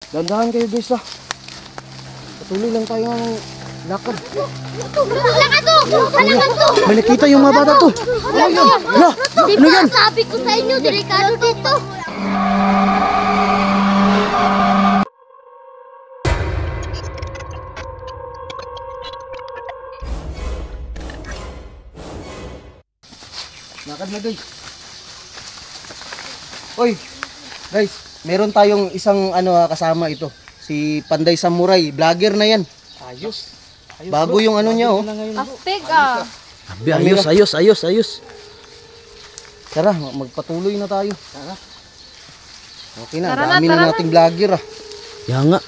Dandahan kayo guys ha. Patuloy lang tayo ng lakad. Lakad to! Lakad to! May nakita yung mga bata to. Ano yan? Hala, Di ano ba yan? sabi ko sa inyo, delikado dito. Lakad na guys. Oy, guys, meron tayong isang kasama ito. Si Panday Samurai, vlogger na yan. Ayos. Bago yung ano niya oh. Astig ah. Ayos. Tara, magpatuloy na tayo. Tara. Okay na, Tara na, dami tara na na. nating vlogger ah. Yan nga.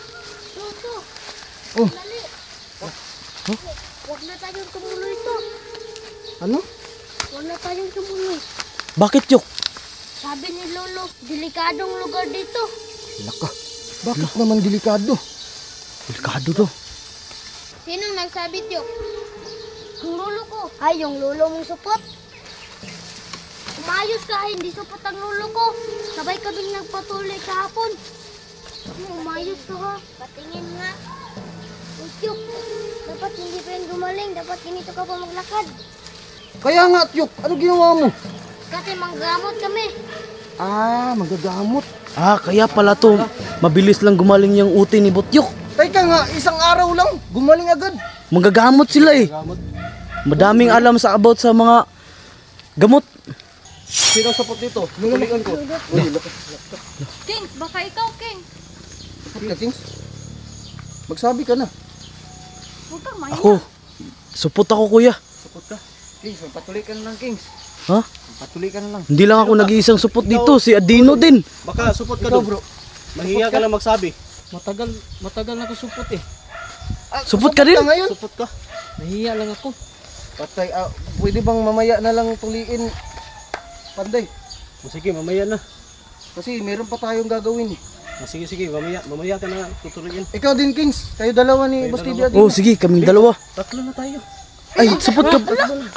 Oh, Huwag na tayong tumuloy to. ano? Huwag na tayong tumuloy. Bakit, Yok? Sabi ni Lolo, delikadong lugar dito. Laka, bakit naman delikado? Delikado to. Sinong nagsabi, Tiyok? Yung lolo ko. Ay, yung lolo mong supot. Umayos ka, hindi supot ang lolo ko. Sabay kaming nagpatuloy kahapon. Umayos ka ha. Patingin nga. Uy, Tiyok, dapat hindi pa yan gumaling. Dapat ganito ka pa maglakad. Kaya nga, Tyok, ano ginawa mo? Kasi manggamot kami. Ah, magagamot. Kaya pala to. Mabilis lang gumaling yung uti ni Butyok. Teka nga, isang araw lang, gumaling agad. Manggagamot sila eh. Madaming alam sa about sa mga gamot. Sino sapot dito? Nunulian ko. Kings, baka ikaw, Kings. Sapot ka, Kings. Magsabi ka na. Huwag kang mahiya. Ako. Supot ako, kuya. Sapot ka. Kings, magpatuloy ka na lang, Kings. Ha? Magpatuloy ka na lang. Hindi lang ako nag-iisang supot dito. Si Adino din. Baka supot ka Ikaw, doon. bro. Mahiya ka lang magsabi. Matagal na ako supot eh. Ah, Supot ka din? ngayon? Supot ka. Nahiya lang ako. Patay, pwede bang mamaya na lang tuliin, Panday? Sige, mamaya na. Kasi meron pa tayong gagawin. Sige, mamaya ka na tutuloyin. Ikaw din, Kings. Kayo dalawa ni Boss TV Adino. Oh, sige, kaming dalawa. Tatlo na tayo. Ay, supot ka.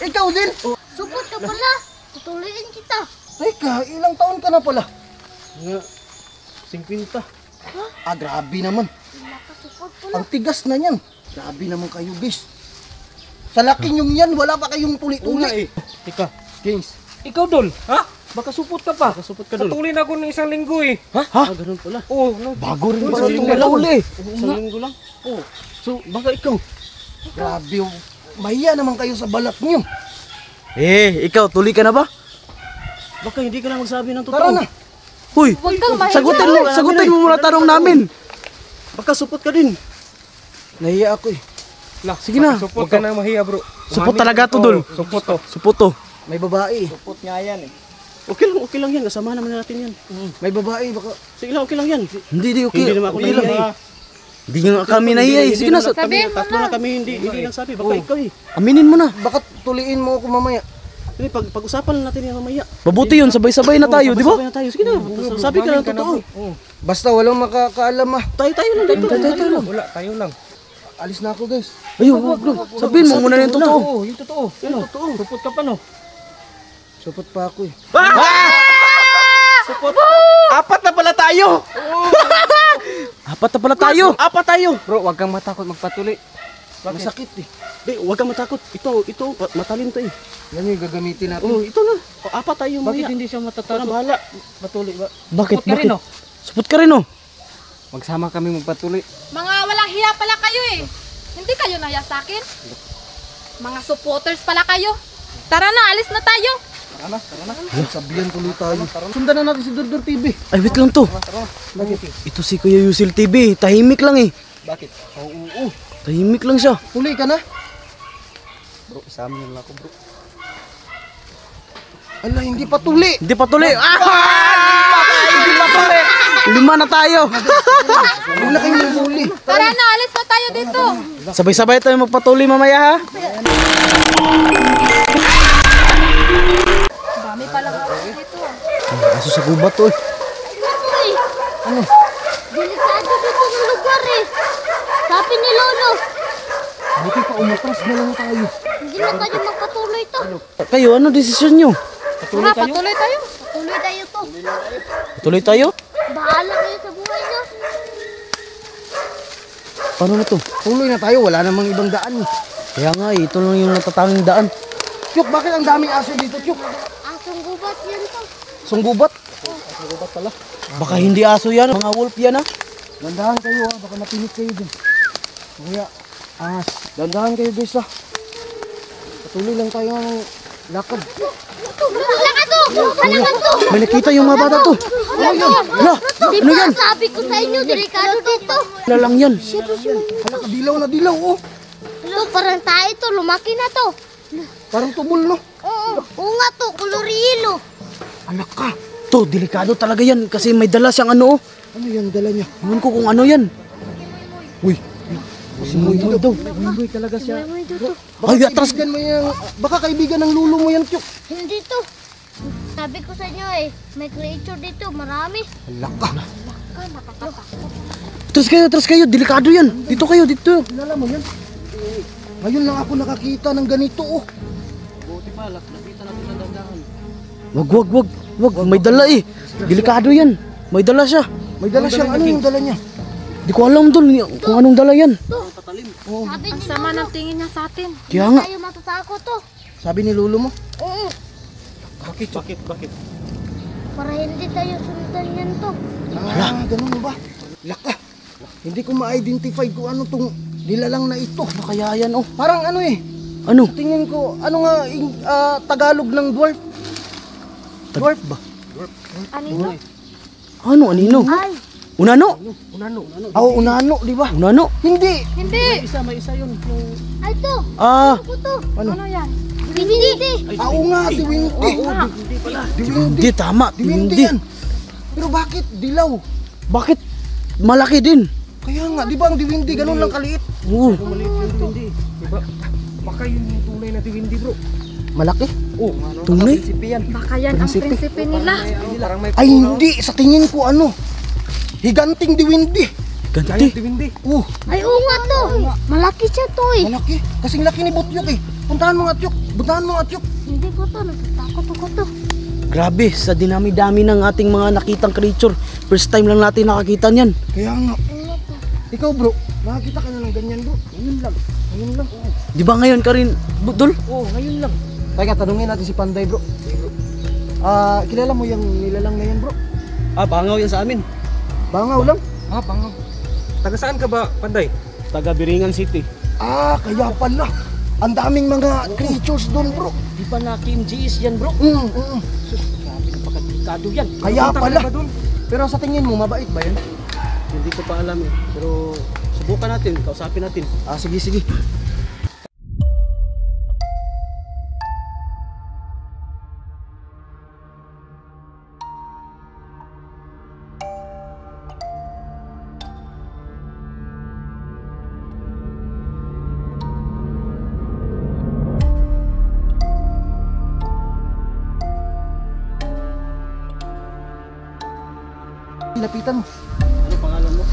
Ikaw din. Supot ka pala. Tutuloyin kita. Teka, ilang taon ka na pala? Nga, 50. Ah, grabe naman. Nakasupot pala. Ang tigas na niyan. Grabe naman kayo, guys. Sa laki nyong yan, wala pa kayong tuli-tuli. Tika, Kings, ikaw Dol, ha? Baka supot ka pa. kasupot ka doon. Patuloy na ako ng isang linggo eh. Ganun pala. Oo, no. Bago rin ba Isang itong linggo malahuli? Isang linggo lang. So, baka ikaw. Grabe, mahiya naman kayo sa balat niyo. Ikaw, tuloy ka na ba? Baka hindi ka na magsabi ng Tara totoo. na. Huy, Huwag kang mahiya. sagutin mo muna tanong namin. Baka supot ka din. Nahiya ako eh. Lah, Sige na. Supot ka na mahiya bro. Supot talaga to, Dol. Supot to. Supot to. May babae. Supot nga yan eh. Okay lang yan. Kasama naman natin yan. May babae, baka... Sige lang, okay lang yan. Hindi, okay. Hindi naman ako Hindi lang. nahiya eh. Hindi nga kami nahiya eh. Sige na, Sabihin mo Tatlo na. na kami, hindi lang sabi. Baka ikaw eh. aminin mo na. Baka tuliin mo ako mamaya. Hindi, pag-usapan natin yan mamaya. Mabuti yun, sabay-sabay na tayo, di ba? Sabay na tayo. Sige na, sabi ka ng totoo. Basta walang makakaalam ah. Tayo lang dito. Tayo lang. Wala, tayo lang. Alis na ako, guys. Ayun, wag. Sabihin mo muna yung totoo. Oo, yung totoo. Yung totoo. Supot ka pa no. Supot pa ako eh. Apat na pala tayo! Apat na pala tayo. Apat tayo! Bro, wag kang matakot magpatuloy. Masakit eh. Di, huwag kang matakot. Ito, matalin to eh. Yan yung gagamitin natin. Oh, ito na. Apat tayo Bakit mamaya. hindi siya Parang matatakot? bahala. Patuloy ba? Bakit? Supot ka rin, no? Supot ka rin, oh. Magsama kami magpatuloy. Mga walang hiya pala kayo eh. Hindi kayo nahiya sa akin. Mga supporters pala kayo. Tara na, alis na tayo. Sabihan tuloy tayo. Sundan na natin si Durdur TV. Ay, wait lang to. Ito si Kuya Yusil TV. Tahimik lang eh. Bakit? Oo. Tahimik lang siya. Tuloy ka na. Bro, isama niyo lang ako bro. Ala, hindi pa tuli. Hindi pa tuloy. Hindi pa tuloy. Lima na tayo. Huwag na kayong huli. Tara na, alis na tayo dito. Sabay-sabay tayo magpatuloy mamaya ha. Dami pala dito. Aso sa gubat to eh. Uy! Ano? Delikado dito ng lugar eh. Sabi ni Lolo, Buti pa umatras na lang tayo. hindi na tayo magpatuloy to. Kayo, ano desisyon nyo? Tara, patuloy tayo. Patuloy tayo to. Tuloy tayo? Bahala kayo sa buhay nyo. Paano na to? Tuloy na tayo, wala namang ibang daan eh. Kaya nga eh, ito lang yung natatanging daan. Kyok, bakit ang daming aso dito, Kyok? Asong gubat yan to. Sunggubat? Baka hindi aso yan, mga wolf yan ah. Dandahan kayo ha, baka mapinik kayo dun. Kaya, dandahan kayo guys ha. Patuloy lang tayo ng lakad. Lakad to! Lakad to! May nakita yung mga bata to. Hala, Di ano ba yan? sabi ko sa inyo, delikado dito. Wala lang yan. Hala, kadilaw na dilaw oh. Hello, parang tayo to, lumaki na to. Parang tubol no. Oo nga to, kulor yelo. Anak ka. To, delikado talaga yan kasi may dala siyang ano oh. Ano yan dala niya? Ewan ko kung ano yan. Uy, Si Muy daw. Muy talaga siya. May dito. Ay, atras. Kaibigan mo yan. Baka kaibigan ng lulo mo yan, Kyok. Hindi to. Sabi ko sa inyo eh, may creature dito, marami. Hala ka. Atras kayo, delikado yan. Dito kayo, dito. Kilala mo yan? Ngayon lang ako nakakita ng ganito oh. Wag, may dala eh. Delikado yan. May dala siya. May dala siyang ano yung dala niya? Di ko alam dun kung anong dala yan. Sabi Ang ni sama Lolo, ng tingin niya sa atin. Kaya nga. tayo matatakot to. Sabi ni lulo mo? Oo, Bakit? para hindi tayo sundan yan to. Ganun ba? Laka. Hindi ko ma-identify kung ano tong nilalang na ito. Ano kaya yan oh? Parang ano eh. Ano? Tingin ko, ano nga Tagalog ng dwarf? Dwarf ba? Anino? Ano? Anino? Ay, Unano? Oh, unano, di ba? Unano? Hindi. Hindi! May isa yun. ay to. Ah, Ako to. Ano yan? Hindi. Oo nga, diwindi. Diwindi. di tama. Diwindi Hindi. yan. Pero bakit dilaw? Bakit? Malaki din. Kaya nga, di ba ang diwindi ganun lang kaliit? Oo. Diba? Baka yun yung tunay na diwindi bro. Malaki? Oh, Tunay? Baka yan ang prinsipe nila. parang may Ay hindi, sa tingin ko ano? Higanting diwindi. Ganti. diwindi. Ay, oo nga to. Malaki siya to eh. Malaki. Kasing laki ni Butyok eh. Puntahan mo nga Tyok. Puntahan mo nga Tyok. Hindi ko to, natatakot ako to. Grabe, sa dinami-dami ng ating mga nakitang creature. First time lang natin nakakita niyan. Kaya nga. Ikaw bro, nakakita ka na ng ganyan bro. Ngayon lang. Ngayon lang. Di ba ngayon ka rin, Budol? Oo, ngayon lang. Teka, tanungin natin si Panday bro. Kilala mo yung nilalang na yan bro? Bangaw yan sa amin. Bangaw lang. Pangaw. Taga saan ka ba, Panday? Taga Biringan City. Kaya pala. Ang daming mga creatures doon bro. Di ba na Kim GS yan bro? Grabe, napakadelikado yan. Kaya Punta ka pala. na ba dun? Pero sa tingin mo, mabait ba yan? Hindi ko pa alam eh. Pero subukan natin, kausapin natin. Sige, sige. Lapitan mo. Ano pangalan mo?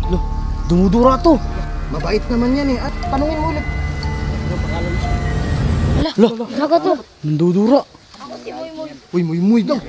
Lo, dumudura to. Mabait naman yan eh. At tanungin mo ulit. Ano pangalan mo? Lo, Talaga to. nandudura. Uy, muy daw.